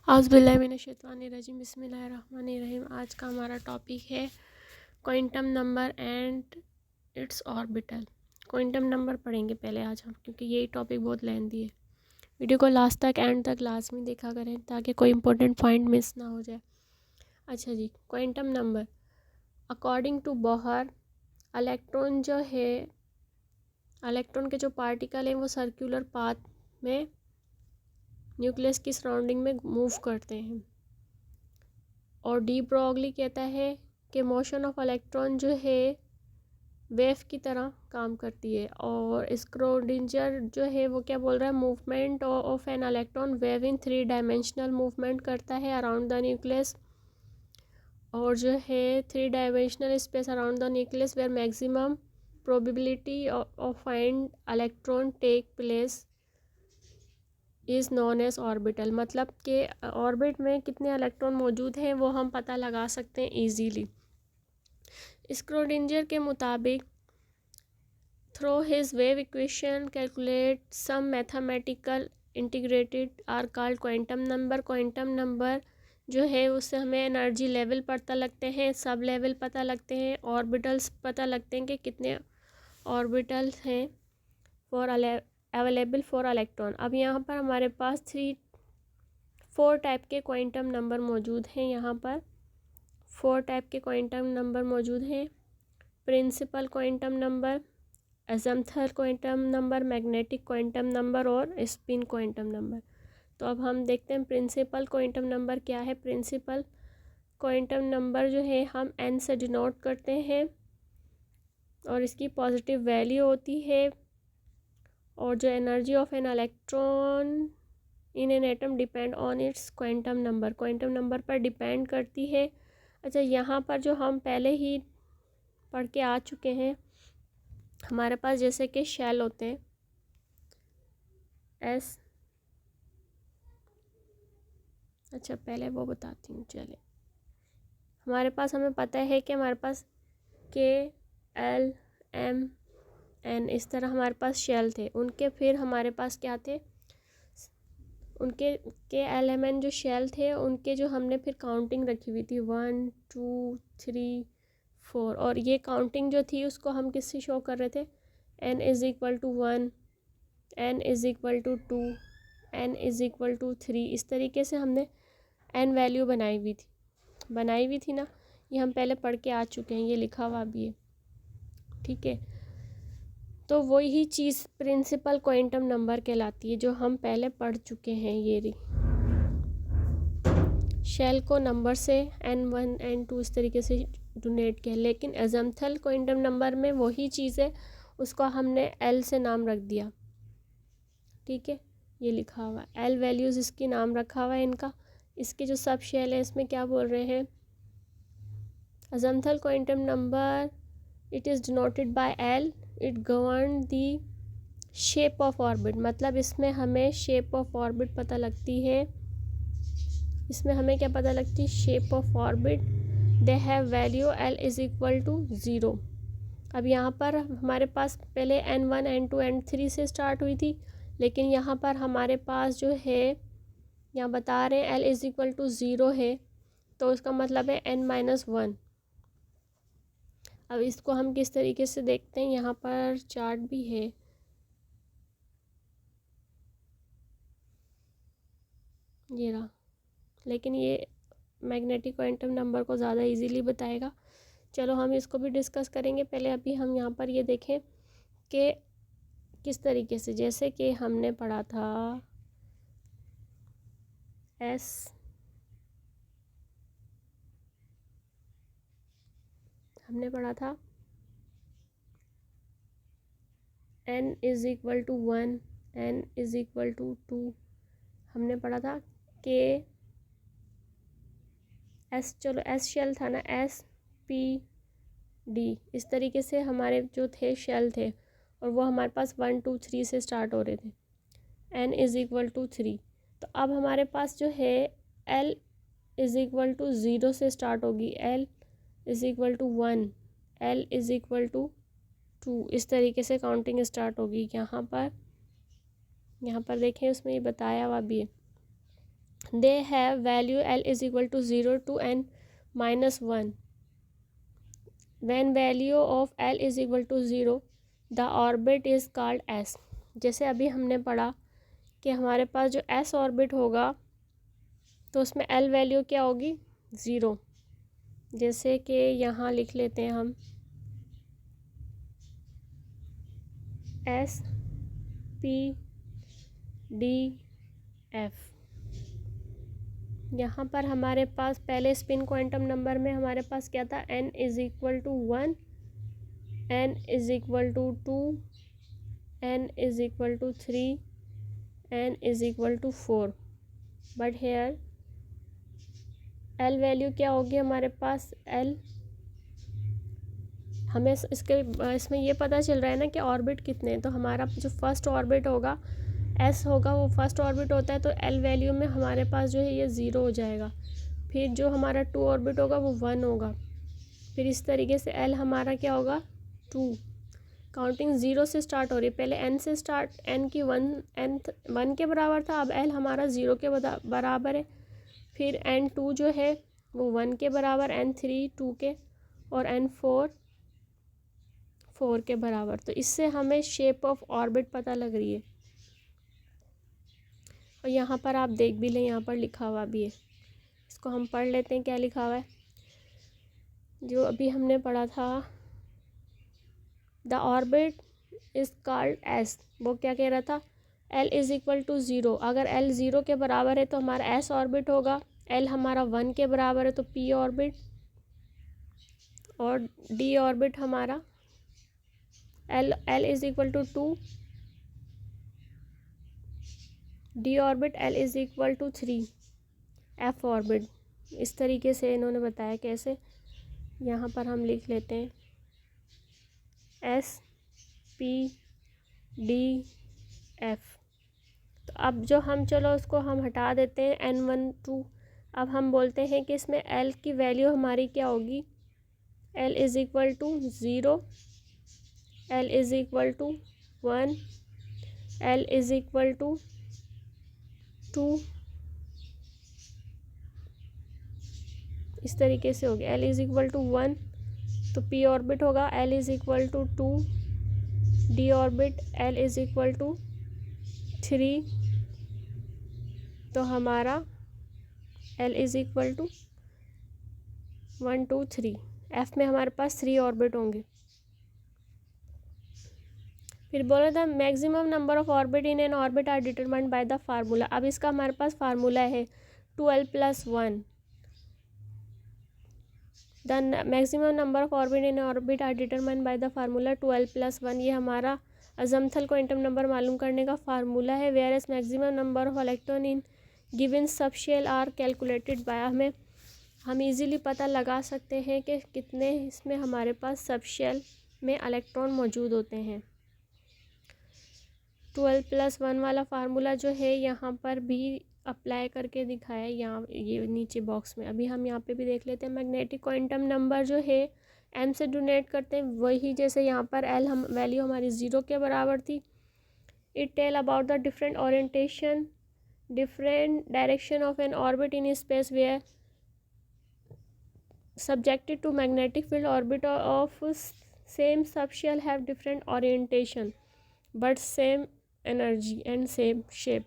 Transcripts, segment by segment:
औज़ुबिल्लाहिमिनश्शैतानिर्रजीम बिस्मिल्लाहिर्रहमानिर्रहीम। आज का हमारा टॉपिक है quantum number and it's orbital. Quantum number पढ़ेंगे पहले आज हम, क्योंकि यही टॉपिक बहुत लेंथी है। वीडियो को लास्ट तक एंड तक लाजमी देखा करें ताकि कोई इंपॉर्टेंट पॉइंट मिस ना हो जाए। अच्छा जी, quantum number according to Bohr, electron जो है, इलेक्ट्रॉन के जो पार्टिकल हैं वो सर्कुलर पाथ में न्यूक्लियस की सराउंडिंग में मूव करते हैं। और डी ब्रॉगली कहता है कि मोशन ऑफ इलेक्ट्रॉन जो है वेव की तरह काम करती है। और स्क्रोडिंजर जो है वो क्या बोल रहा है, movement of an electron wave in 3 dimensional movement करता है अराउंड द न्यूक्लियस। और जो है 3 dimensional space around the nucleus where maximum probability of find electron take place is known as orbital. मतलब कि ऑर्बिट में कितने इलेक्ट्रॉन मौजूद हैं वो हम पता लगा सकते हैं ईजीली। स्क्रोडिंजर के मुताबिक through his wave equation calculate some mathematical integrated are called quantum number. Quantum number जो है उससे हमें एनर्जी लेवल पता लगते हैं, सब लेवल पता लगते हैं, ऑर्बिटल्स पता लगते हैं कि कितने ऑर्बिटल्स हैं फॉर अवेलेबल फॉर इलेक्ट्रॉन। अब यहाँ पर हमारे पास 4 टाइप के क्वांटम नंबर मौजूद हैं। यहाँ पर 4 टाइप के क्वांटम नंबर मौजूद हैं। Principal quantum number, azimuthal quantum number, magnetic quantum number और स्पिन क्वांटम नंबर। तो अब हम देखते हैं प्रिंसिपल क्वांटम नंबर क्या है। प्रिंसिपल क्वांटम नंबर जो है हम n से डिनोट करते हैं और इसकी पॉजिटिव वैल्यू होती है। और जो energy of an electron in an atom depend on it's quantum number, quantum number पर डिपेंड करती है। अच्छा, यहाँ पर जो हम पहले ही पढ़ के आ चुके हैं, हमारे पास जैसे कि शेल होते हैं एस। अच्छा, पहले वो बताती हूँ। चले, हमारे पास हमें पता है कि हमारे पास के एल एम एन इस तरह हमारे पास शेल थे। उनके फिर हमारे पास क्या थे, उनके के एलिमेंट जो शेल थे उनके जो हमने फिर काउंटिंग रखी हुई थी 1 2 3 4। और ये काउंटिंग जो थी उसको हम किससे शो कर रहे थे, n is equal to 1, n is equal to 2, n is equal to 3। इस तरीके से हमने n वैल्यू बनाई हुई थी ना। ये हम पहले पढ़ के आ चुके हैं, ये लिखा हुआ भी है, ठीक है। तो वही चीज़ प्रिंसिपल क्वांटम नंबर कहलाती है जो हम पहले पढ़ चुके हैं। ये रही, शेल को नंबर से n1 n2 इस तरीके से डोनेट किया। लेकिन एजम्पथल क्वांटम नंबर में वही चीज़ है, उसको हमने l से नाम रख दिया, ठीक है। ये लिखा हुआ l वैल्यूज़ इसकी नाम रखा हुआ है इनका। इसके जो सब शेल है इसमें क्या बोल रहे हैं, azimuthal quantum number it is denoted by l, it govern the shape of orbit. मतलब इसमें हमें शेप ऑफ ऑर्बिट पता लगती है। इसमें हमें क्या पता लगती है, shape of orbit. They have value l is equal to 0। अब यहाँ पर हमारे पास पहले n1 n2 n3 से स्टार्ट हुई थी, लेकिन यहाँ पर हमारे पास जो है, यहाँ बता रहे हैं l इज़ इक्वल टू 0 है, तो इसका मतलब है n-1। अब इसको हम किस तरीके से देखते हैं, यहाँ पर चार्ट भी है, ये रहा। लेकिन ये मैग्नेटिक क्वांटम नंबर को ज़्यादा इजीली बताएगा। चलो हम इसको भी डिस्कस करेंगे। पहले अभी हम यहाँ पर ये देखें कि किस तरीके से, जैसे कि हमने पढ़ा था एस, हमने पढ़ा था n is equal to 1, n is equal to 2। हमने पढ़ा था कि एस, चलो एस शेल था ना, एस पी डी, इस तरीके से हमारे जो थे शेल थे, और वो हमारे पास 1 2 3 से स्टार्ट हो रहे थे। n is equal to 3। तो अब हमारे पास जो है l इज़ इक्वल टू 0 से स्टार्ट होगी, l is equal to 1, l is equal to 2। इस तरीके से काउंटिंग स्टार्ट होगी। यहाँ पर देखें, उसमें ये बताया हुआ भी है। They have value l is equal to 0 to n minus 1. When value of l is equal to 0 the orbit is called s. जैसे अभी हमने पढ़ा कि हमारे पास जो s ऑर्बिट होगा तो उसमें l वैल्यू क्या होगी 0. जैसे कि यहाँ लिख लेते हैं हम s p d f. यहाँ पर हमारे पास पहले स्पिन क्वांटम नंबर में हमारे पास क्या था n is equal to 1, n is equal to 2, n is equal to 3, n is equal to 4. But here l value क्या होगी हमारे पास l हमें इसमें ये पता चल रहा है ना कि ऑर्बिट कितने हैं. तो हमारा जो फर्स्ट ऑर्बिट होगा s होगा वो फर्स्ट ऑर्बिट होता है तो l वैल्यू में हमारे पास जो है ये 0 हो जाएगा. फिर जो हमारा 2 ऑर्बिट होगा वो 1 होगा. फिर इस तरीके से l हमारा क्या होगा 2. काउंटिंग 0 से स्टार्ट हो रही है. पहले n से स्टार्ट n की 1 के बराबर था. अब l हमारा 0 के बराबर है. फिर n2 जो है वो 1 के बराबर, n3 2 के और n4 4 के बराबर. तो इससे हमें शेप ऑफ ऑर्बिट पता लग रही है. और यहाँ पर आप देख भी लें यहाँ पर लिखा हुआ भी है. इसको हम पढ़ लेते हैं क्या लिखा हुआ है. जो अभी हमने पढ़ा था the orbit is called S. वो क्या कह रहा था l इज़ इक्वल टू 0. अगर l 0 के बराबर है तो हमारा s ऑर्बिट होगा. l हमारा 1 के बराबर है तो p ऑर्बिट और d ऑर्बिट हमारा l is equal to 2, d orbit l is equal to 3, f orbit. इस तरीके से इन्होंने बताया कैसे. यहाँ पर हम लिख लेते हैं s p d f. तो अब जो हम चलो उसको हम हटा देते हैं n1 2. अब हम बोलते हैं कि इसमें l की वैल्यू हमारी क्या होगी. l is equal to 0, l is equal to 1, l is equal to 2. इस तरीके से होगी. l इज़ इक्वल टू 1 तो p ऑर्बिट होगा. l is equal to 2, d orbit l is equal to 3. तो हमारा l is equal to 1 2 3. f में हमारे पास 3 ऑर्बिट होंगे. फिर बोला था maximum number of orbit in an orbit are determined by the formula. अब इसका हमारे पास फार्मूला है 2l+1. The maximum number of orbit in orbit are determined by the formula 2l+1. ये हमारा अजम्थल क्वांटम नंबर मालूम करने का फार्मूला है. Where as maximum number of electron in given subshell are calculated by. हम इजीली पता लगा सकते हैं कि कितने इसमें हमारे पास सबशेल में इलेक्ट्रॉन मौजूद होते हैं. 2l+1 वाला फार्मूला जो है यहाँ पर भी अप्लाई करके दिखाया है यहाँ ये नीचे बॉक्स में. अभी हम यहाँ पे भी देख लेते हैं. मैग्नेटिक क्वांटम नंबर जो है m से डोनेट करते हैं वही. जैसे यहाँ पर l हम वैल्यू हमारी 0 के बराबर थी. It tell about the different orientation different direction of an orbit in space where subjected to magnetic field. Orbit of same subshell have different orientation but same energy and same shape.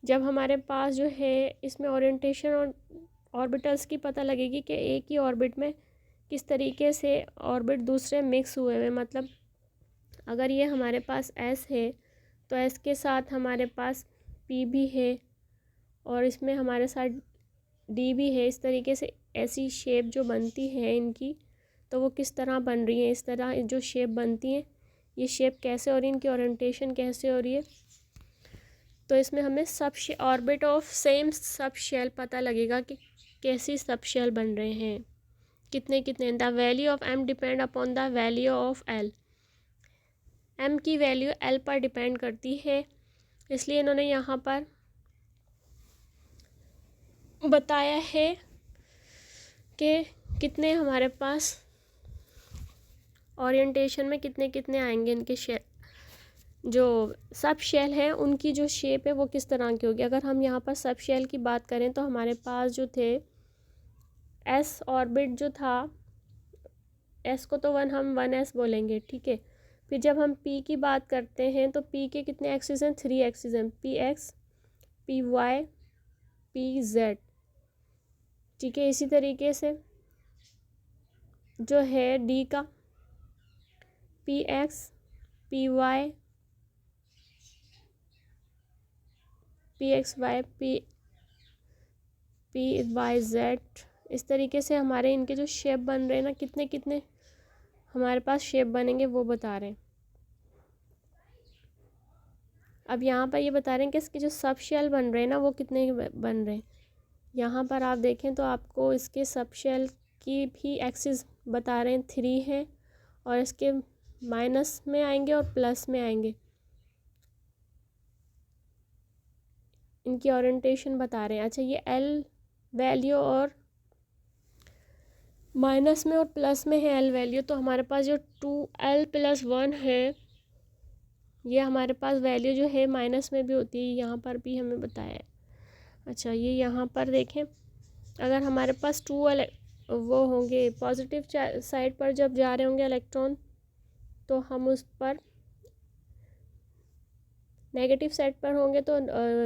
जब हमारे पास जो है इसमें orientation और orbitals की पता लगेगी कि एक ही ऑर्बिट में किस तरीके से ऑर्बिट दूसरे मिक्स हुए हुए. मतलब अगर ये हमारे पास s है तो s के साथ हमारे पास p भी है और इसमें हमारे साथ d भी है. इस तरीके से ऐसी शेप जो बनती है इनकी तो वो किस तरह बन रही है. इस तरह जो शेप बनती हैं ये शेप कैसे हो रही है, इनकी ओरिएंटेशन कैसे हो रही है. तो इसमें हमें orbit of same subshell पता लगेगा कि कैसी सब शेल बन रहे हैं, कितने कितने. The value of m depend upon the value of l. m की वैल्यू l पर डिपेंड करती है. इसलिए इन्होंने यहाँ पर बताया है कि कितने हमारे पास ओरिएंटेशन में कितने कितने आएंगे इनके शेप. जो सब शेल है उनकी जो शेप है वो किस तरह की होगी। अगर हम यहाँ पर सब शेल की बात करें तो हमारे पास जो थे एस ऑर्बिट जो था, एस को तो हम 1s बोलेंगे, ठीक है। फिर जब हम पी की बात करते हैं तो पी के कितने एक्सिस हैं, 3 एक्सिस हैं, p x, p y, p z, ठीक है। इसी तरीके से जो है डी का p x, p y, p x y, p y z, इस तरीके से हमारे इनके जो शेप बन रहे हैं ना, कितने कितने हमारे पास शेप बनेंगे वो बता रहे हैं। अब यहाँ पर ये बता रहे हैं कि इसके जो सब शेल बन रहे हैं ना वो कितने बन रहे हैं। यहाँ पर आप देखें तो आपको इसके सब शेल की भी एक्सिस बता रहे हैं, 3 हैं, और इसके माइनस में आएंगे और प्लस में आएंगे, इनकी ओरिएंटेशन बता रहे हैं। अच्छा, ये एल वैल्यू और माइनस में और प्लस में है एल वैल्यू, तो हमारे पास जो 2l+1 है ये हमारे पास वैल्यू जो है माइनस में भी होती है, यहाँ पर भी हमें बताया है। अच्छा, ये यहाँ पर देखें, अगर हमारे पास 2l वो होंगे पॉजिटिव साइड पर जब जा रहे होंगे इलेक्ट्रॉन, तो हम उस पर नेगेटिव साइड पर होंगे तो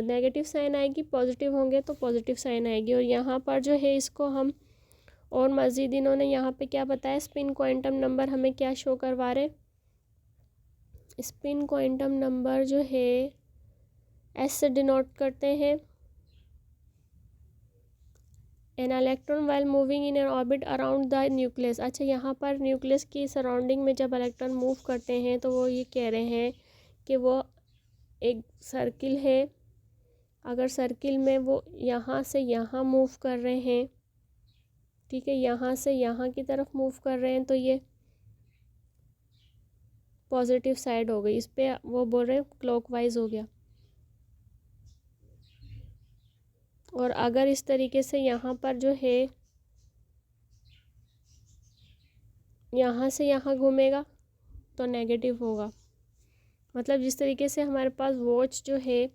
नेगेटिव साइन आएगी, पॉजिटिव होंगे तो पॉजिटिव साइन आएगी। और यहाँ पर जो है इसको हम और मज़ीद इन्होंने यहाँ पे क्या बताया, स्पिन क्वांटम नंबर हमें क्या शो करवा रहे, स्पिन क्वांटम नंबर जो है एस से डिनोट करते हैं, an electron while moving in an orbit around the nucleus. अच्छा, यहाँ पर न्यूक्लियस की सराउंडिंग में जब इलेक्ट्रॉन मूव करते हैं तो वो ये कह रहे हैं कि वो एक सर्किल है, अगर सर्किल में वो यहाँ से यहाँ मूव कर रहे हैं, ठीक है, यहाँ से यहाँ की तरफ मूव कर रहे हैं, तो ये पॉजिटिव साइड हो गई, इस पे वो बोल रहे हैं क्लॉकवाइज हो गया। और अगर इस तरीके से यहाँ पर जो है यहाँ से यहाँ घूमेगा तो नेगेटिव होगा। मतलब जिस तरीके से हमारे पास वॉच जो है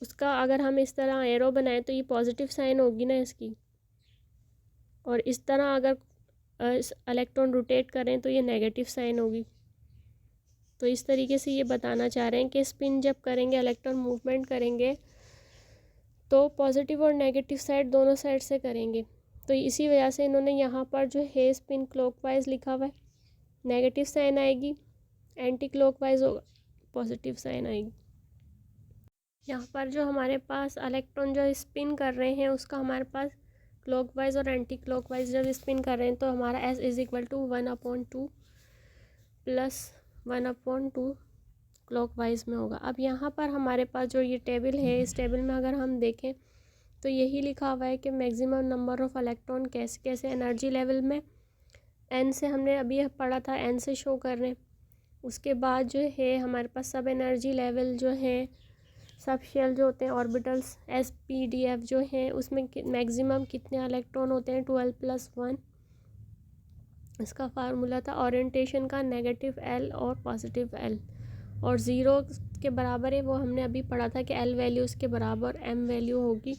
उसका अगर हम इस तरह एरो बनाएं तो ये पॉजिटिव साइन होगी ना इसकी, और इस तरह अगर इलेक्ट्रॉन रोटेट करें तो ये नेगेटिव साइन होगी। तो इस तरीके से ये बताना चाह रहे हैं कि स्पिन जब करेंगे, इलेक्ट्रॉन मूवमेंट करेंगे तो पॉजिटिव और नेगेटिव साइड दोनों साइड से करेंगे। तो इसी वजह से इन्होंने यहाँ पर जो है स्पिन क्लॉकवाइज लिखा हुआ है, नेगेटिव साइन आएगी, एंटी क्लॉकवाइज होगा, पॉजिटिव साइन आएगी। यहाँ पर जो हमारे पास इलेक्ट्रॉन जो स्पिन कर रहे हैं उसका हमारे पास क्लॉकवाइज और एंटी क्लॉकवाइज जब स्पिन कर रहे हैं तो हमारा S = 1/2 प्लस 1/2 क्लॉकवाइज में होगा। अब यहाँ पर हमारे पास जो ये टेबल है, इस टेबल में अगर हम देखें तो यही लिखा हुआ है कि मैक्सिमम नंबर ऑफ़ इलेक्ट्रॉन कैसे कैसे एनर्जी लेवल में n से, हमने अभी पढ़ा था n से शो कर रहे हैं। उसके बाद जो है हमारे पास सब एनर्जी लेवल जो है, सब शेल जो होते हैं ऑर्बिटल्स S-P-D-F जो हैं उसमें मैक्सिमम कितने इलेक्ट्रॉन होते हैं, 12+1। इसका फार्मूला था ओरिएंटेशन का, -L और +L, और 0 के बराबर है वो हमने अभी पढ़ा था कि L वैल्यू उसके बराबर M वैल्यू होगी,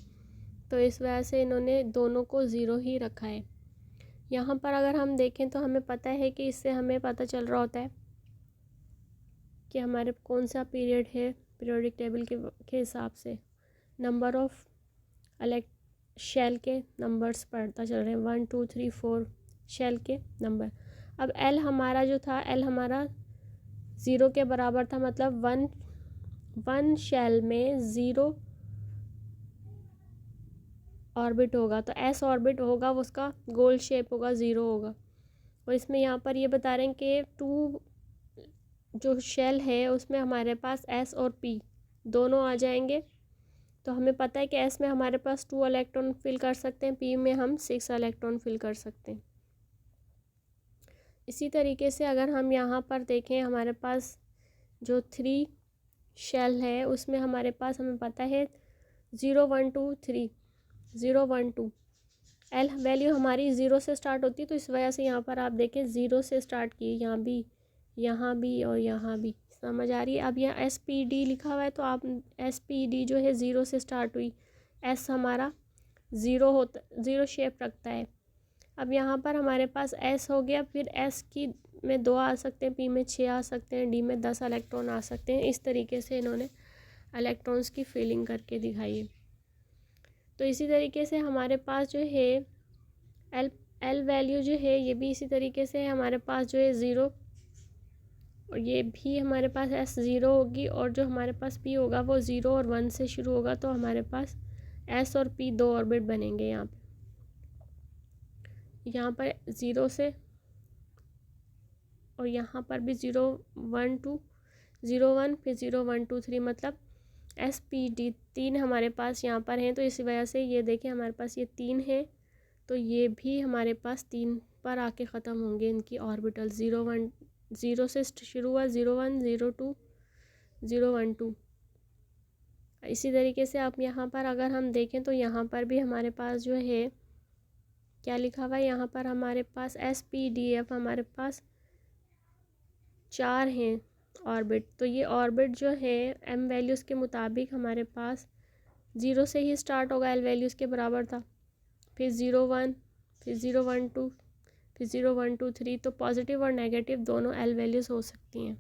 तो इस वजह से इन्होंने दोनों को 0 ही रखा है। यहाँ पर अगर हम देखें तो हमें पता है कि इससे हमें पता चल रहा होता है कि हमारे कौन सा पीरियड है, पीरियोडिक टेबल के हिसाब से नंबर ऑफ़ शेल के नंबर्स पढ़ता चल रहे हैं, 1 2 3 4 शेल के नंबर। अब L हमारा जो था, L हमारा 0 के बराबर था, मतलब वन शेल में 0 ऑर्बिट होगा, तो S ऑर्बिट होगा, वो उसका गोल शेप होगा, 0 होगा। और इसमें यहाँ पर ये बता रहे हैं कि 2 जो शेल है उसमें हमारे पास S और P दोनों आ जाएंगे, तो हमें पता है कि S में हमारे पास 2 इलेक्ट्रॉन फिल कर सकते हैं, P में हम 6 इलेक्ट्रॉन फिल कर सकते हैं। इसी तरीके से अगर हम यहाँ पर देखें, हमारे पास जो 3 शेल है उसमें हमारे पास हमें पता है 0 1 2 3, 0 1 2, L वैल्यू हमारी 0 से स्टार्ट होती है, तो इस वजह से यहाँ पर आप देखें 0 से स्टार्ट की, यहाँ भी और यहाँ भी समझ आ रही है। अब यहाँ SPD लिखा हुआ है तो आप SPD जो है 0 से स्टार्ट हुई, S हमारा 0 होता, 0 शेप रखता है। अब यहाँ पर हमारे पास S हो गया, फिर S की में 2 आ सकते हैं, P में 6 आ सकते हैं, D में 10 इलेक्ट्रॉन आ सकते हैं। इस तरीके से इन्होंने इलेक्ट्रॉन्स की फिलिंग करके दिखाई है। तो इसी तरीके से हमारे पास जो है एल वैल्यू जो है ये भी इसी तरीके से है। हमारे पास जो है 0, और ये भी हमारे पास S 0 होगी, और जो हमारे पास P होगा वो 0 और 1 से शुरू होगा। तो हमारे पास S और P 2 ऑर्बिट बनेंगे यहाँ पर 0 से, और यहाँ पर भी 0 1 2 0 1 फिर 0 1 2 3, मतलब SPD 3 हमारे पास यहाँ पर हैं। तो इसी वजह से ये देखें हमारे पास ये 3 है, तो ये भी हमारे पास 3 पर आके ख़त्म होंगे इनकी ऑर्बिटल। 0 1 0 से शुरू हुआ, 0 1 0 2 0 1 2। इसी तरीके से आप यहाँ पर अगर हम देखें तो यहाँ पर भी हमारे पास जो है क्या लिखा हुआ है, यहाँ पर हमारे पास SPDF हमारे पास 4 हैं ऑर्बिट। तो ये ऑर्बिट जो है M वैल्यूज़ के मुताबिक हमारे पास 0 से ही स्टार्ट होगा, L वैल्यूज़ के बराबर था, फिर 0 1 फिर 0 1 2 फिर 0 1 2 3। तो पॉजिटिव और नेगेटिव दोनों L वैल्यूज़ हो सकती हैं।